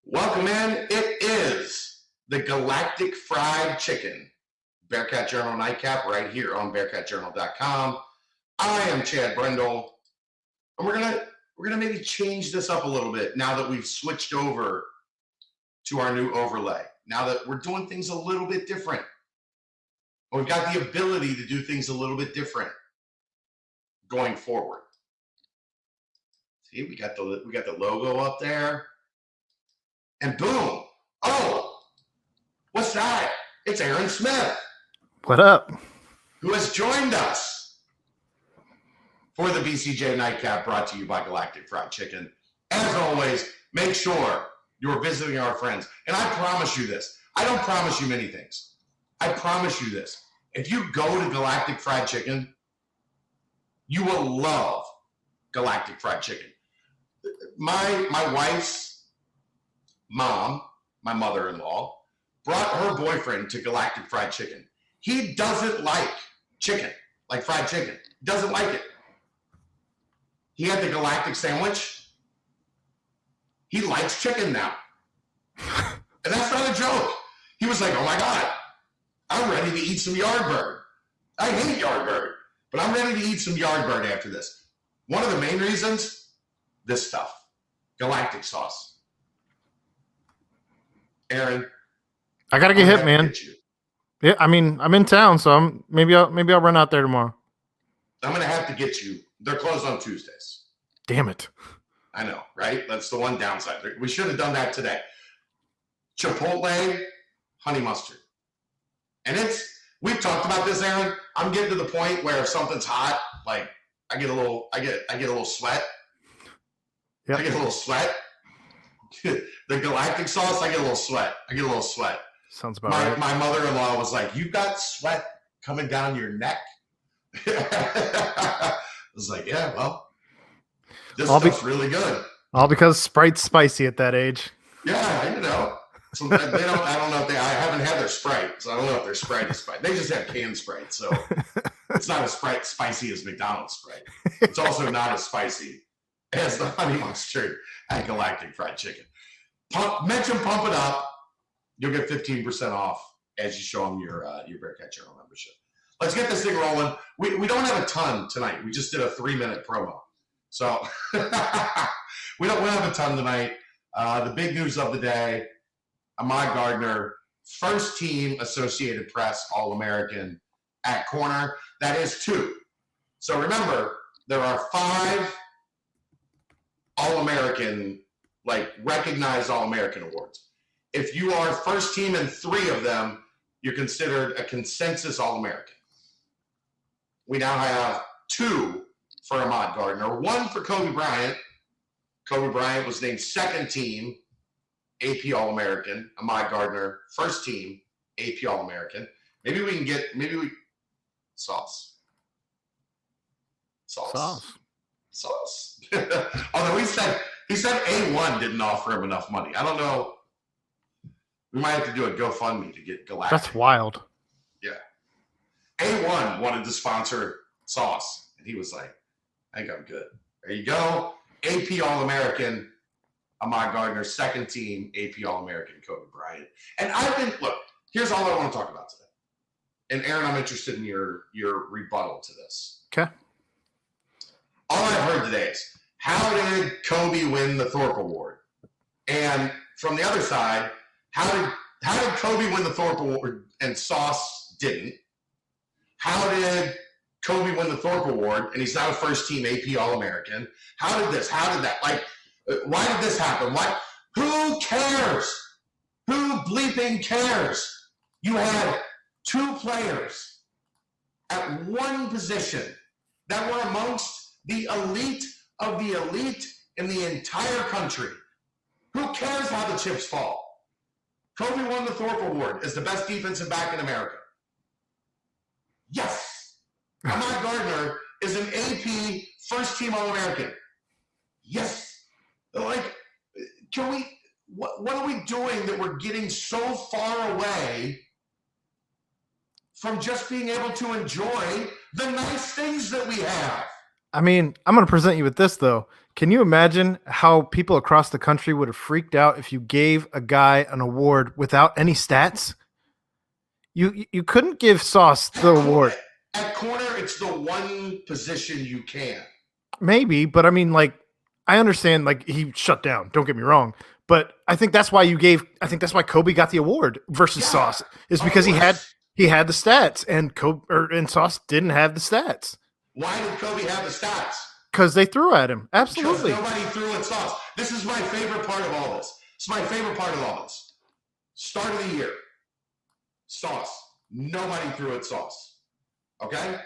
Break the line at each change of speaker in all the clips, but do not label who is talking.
Welcome in. It is the Galactic Fried Chicken Bearcat Journal Nightcap right here on BearcatJournal.com. I am Chad Brendel, and we're gonna maybe change this up a little bit now that we've switched over to our new overlay. Now that we're doing things a little bit different, we've got the ability to do things a little bit different going forward. See, we got the logo up there. And boom, oh, what's that? It's Aaron Smith.
What up?
Who has joined us for the BCJ Nightcap brought to you by Galactic Fried Chicken. As always, make sure you're visiting our friends. And I promise you this. I don't promise you many things. I promise you this. If you go to Galactic Fried Chicken, you will love Galactic Fried Chicken. My wife's mom, my mother-in-law, brought her boyfriend to Galactic Fried Chicken. He doesn't like chicken, like fried chicken. Doesn't like it. He had the Galactic sandwich. He likes chicken now. And that's not a joke. He was like, oh my God, I'm ready to eat some Yardbird. I hate Yardbird, but I'm ready to eat some Yardbird after this. One of the main reasons, this stuff, Galactic sauce. Aaron,
I gotta get hit, man. Yeah, I mean, I'm in town, so maybe I'll run out there tomorrow.
I'm gonna have to get you. They're closed on Tuesdays.
Damn it!
I know, right? That's the one downside. We should have done that today. Chipotle, honey mustard, and we've talked about this, Aaron. I'm getting to the point where if something's hot, like I get a little sweat. Yep. I get a little sweat. The Galactic sauce, I get a little sweat.
Sounds about right.
My mother-in-law was like, "You got sweat coming down your neck." I was like, "Yeah, well, this stuff's really good."
All because Sprite's spicy at that age.
Yeah, you know. So I don't know if I haven't had their Sprite, so I don't know if their Sprite is Sprite. They just have canned Sprite, so it's not as spicy as McDonald's Sprite. It's also not as spicy as the honey mustard at Galactic Fried Chicken. Mention Pump It Up. You'll get 15% off as you show them your Bearcat Journal membership. Let's get this thing rolling. We don't have a ton tonight. We just did a 3-minute promo. So we don't have a ton tonight. The big news of the day, Ahmad Gardner, first team Associated Press All-American at corner. That is 2. So remember, there are 5 All-American, like recognized All-American awards. If you are first team in 3 of them, you're considered a consensus All-American. We now have 2 for Ahmad Gardner, 1 for Kobe Bryant. Kobe Bryant was named second team AP All-American. Ahmad Gardner, first team AP All-American. Maybe we sauce. Although he said A1 didn't offer him enough money. I don't know. We might have to do a GoFundMe to get Galactic.
That's wild.
Yeah. A1 wanted to sponsor sauce, and he was like, I think I'm good. There you go. AP All-American, Ahmad Gardner, second team AP All-American, Kobe Bryant. And look, here's all I want to talk about today. And Aaron, I'm interested in your rebuttal to this.
Okay.
All I've heard today is, how did Kobe win the Thorpe Award? And from the other side, how did Kobe win the Thorpe Award and Sauce didn't? How did Kobe win the Thorpe Award and he's now a first team AP All-American? How did this? How did that? Like, why did this happen? Why? Who cares? Who bleeping cares? You had 2 players at one position that were amongst the elite of the elite in the entire country. Who cares how the chips fall? Kobe won the Thorpe Award as the best defensive back in America. Yes. Ahmad Gardner is an AP first-team All-American. Yes. Like, what are we doing that we're getting so far away from just being able to enjoy the nice things that we have?
I mean, I'm going to present you with this, though. Can you imagine how people across the country would have freaked out if you gave a guy an award without any stats? You couldn't give Sauce the award.
At corner, it's the one position you can.
Maybe, but I mean, like, I understand, like, he shut down. Don't get me wrong. But I think that's why I think that's why Kobe got the award versus Sauce, is because he had the stats, and and Sauce didn't have the stats.
Why did Kobe have the stats?
Because they threw at him. Absolutely.
Because nobody threw at Sauce. This is my favorite part of all this. It's my favorite part of all this. Start of the year. Sauce. Nobody threw at Sauce. Okay?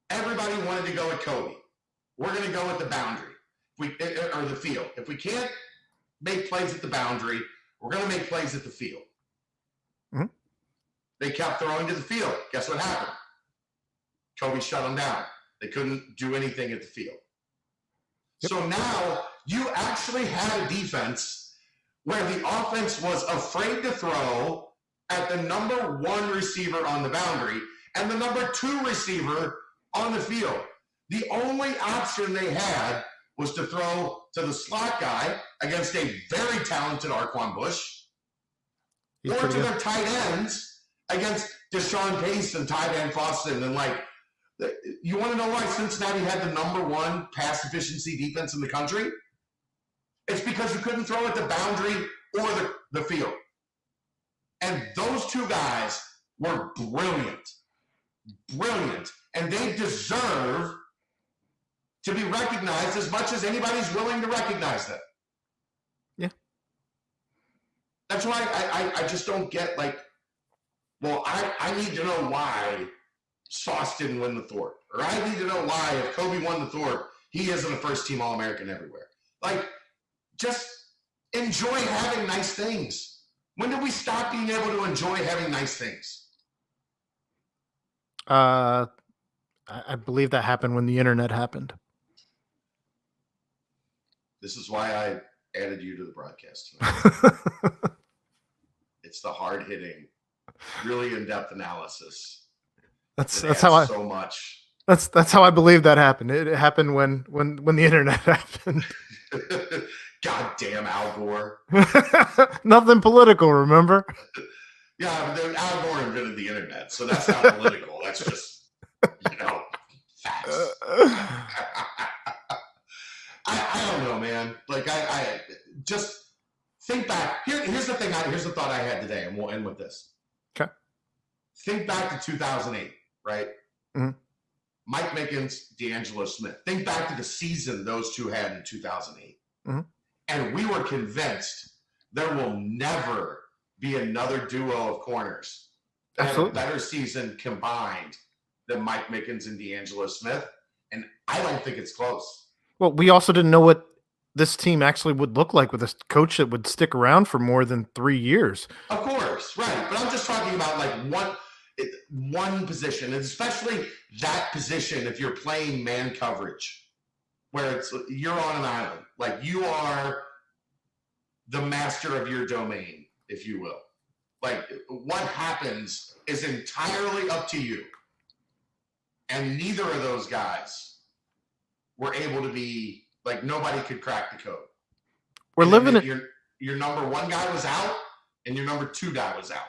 Everybody wanted to go at Kobe. We're going to go at the boundary. Or the field. If we can't make plays at the boundary, we're going to make plays at the field.
Mm-hmm.
They kept throwing to the field. Guess what happened? Kobe shut them down. They couldn't do anything at the field. Yep. So now you actually had a defense where the offense was afraid to throw at the number 1 receiver on the boundary and the number 2 receiver on the field. The only option they had was to throw to the slot guy against a very talented Arquan Bush, or to their tight ends against Deshaun Pace and Ty Van Fossen. And like, you want to know why Cincinnati had the number 1 pass efficiency defense in the country? It's because you couldn't throw at the boundary or the field. And those 2 guys were brilliant. Brilliant. And they deserve to be recognized as much as anybody's willing to recognize them.
Yeah.
That's why I just don't get, like, well, I need to know why Sauce didn't win the Thorpe. Or I need to know why if Kobe won the Thorpe, he isn't a first-team All-American everywhere. Like, just enjoy having nice things. When did we stop being able to enjoy having nice things?
I believe that happened when the internet happened.
This is why I added you to the broadcast. It's the hard-hitting, really in-depth analysis.
That's how
so much.
That's how I believe that happened. It happened when the internet happened.
Goddamn Al Gore.
Nothing political, remember?
Yeah, but Al Gore invented the internet, so that's not political. That's just, facts. I don't know, man. Like, I just think back. Here's the thing. Here's the thought I had today, and we'll end with this.
Okay.
Think back to 2008, right?
Mm-hmm.
Mike Mickens, D'Angelo Smith. Think back to the season those 2 had in 2008.
Mm-hmm.
And we were convinced there will never be another duo of corners that have a better season combined than Mike Mickens and D'Angelo Smith. And I don't think it's close.
Well, we also didn't know what this team actually would look like with a coach that would stick around for more than 3 years.
Of course, right. But I'm just talking about like one position, and especially that position if you're playing man coverage, where you're on an island. Like, you are the master of your domain, if you will. Like, what happens is entirely up to you. And neither of those guys were able to be, like, nobody could crack the code.
We're living it.
Your number 1 guy was out, and your number 2 guy was out.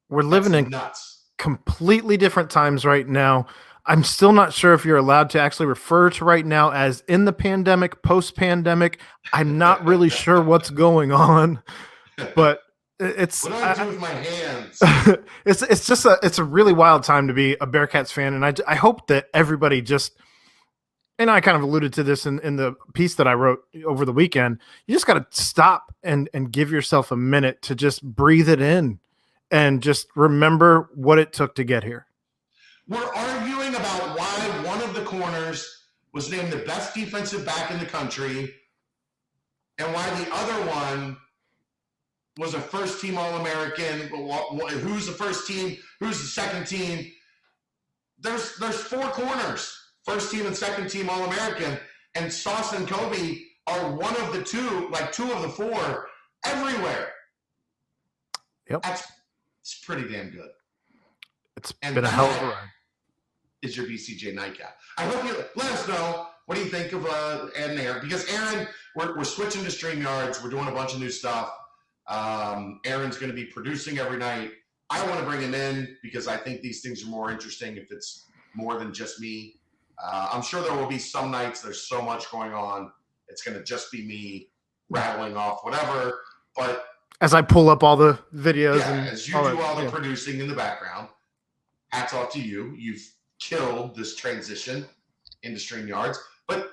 We're living in
nuts.
Completely different times right now. I'm still not sure if you're allowed to actually refer to right now as in the pandemic, post-pandemic. I'm not really sure what's going on, but it's.
What do I do with my hands?
It's a really wild time to be a Bearcats fan, and I hope that everybody just. And I kind of alluded to this in the piece that I wrote over the weekend. You just got to stop and give yourself a minute to just breathe it in and just remember what it took to get here.
We're arguing about why one of the corners was named the best defensive back in the country and why the other one was a first-team All-American. Who's the first team? Who's the second team? There's 4 corners. First team and second team All-American, and Sauce and Kobe are one of the 2, like 2 of the 4 everywhere.
Yep.
It's pretty damn good.
Been a hell of a ride.
is your BCJ nightcap. I hope you let us know what do you think of Ed and Aaron, because Aaron, we're switching to StreamYards. We're doing a bunch of new stuff. Aaron's going to be producing every night. I want to bring him in because I think these things are more interesting if it's more than just me. I'm sure there will be some nights there's so much going on, it's going to just be me rattling off whatever. But
as I pull up all the videos, and
as you do all the producing in the background, hats off to you. You've killed this transition into StreamYards. But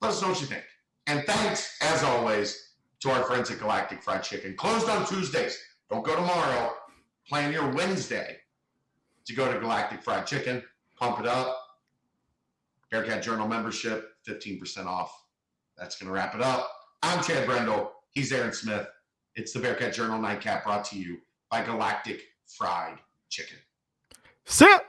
let us know what you think. And thanks, as always, to our friends at Galactic Fried Chicken. Closed on Tuesdays. Don't go tomorrow. Plan your Wednesday to go to Galactic Fried Chicken. Pump it up. Bearcat Journal membership, 15% off. That's going to wrap it up. I'm Chad Brendel. He's Aaron Smith. It's the Bearcat Journal Nightcap brought to you by Galactic Fried Chicken.
See ya.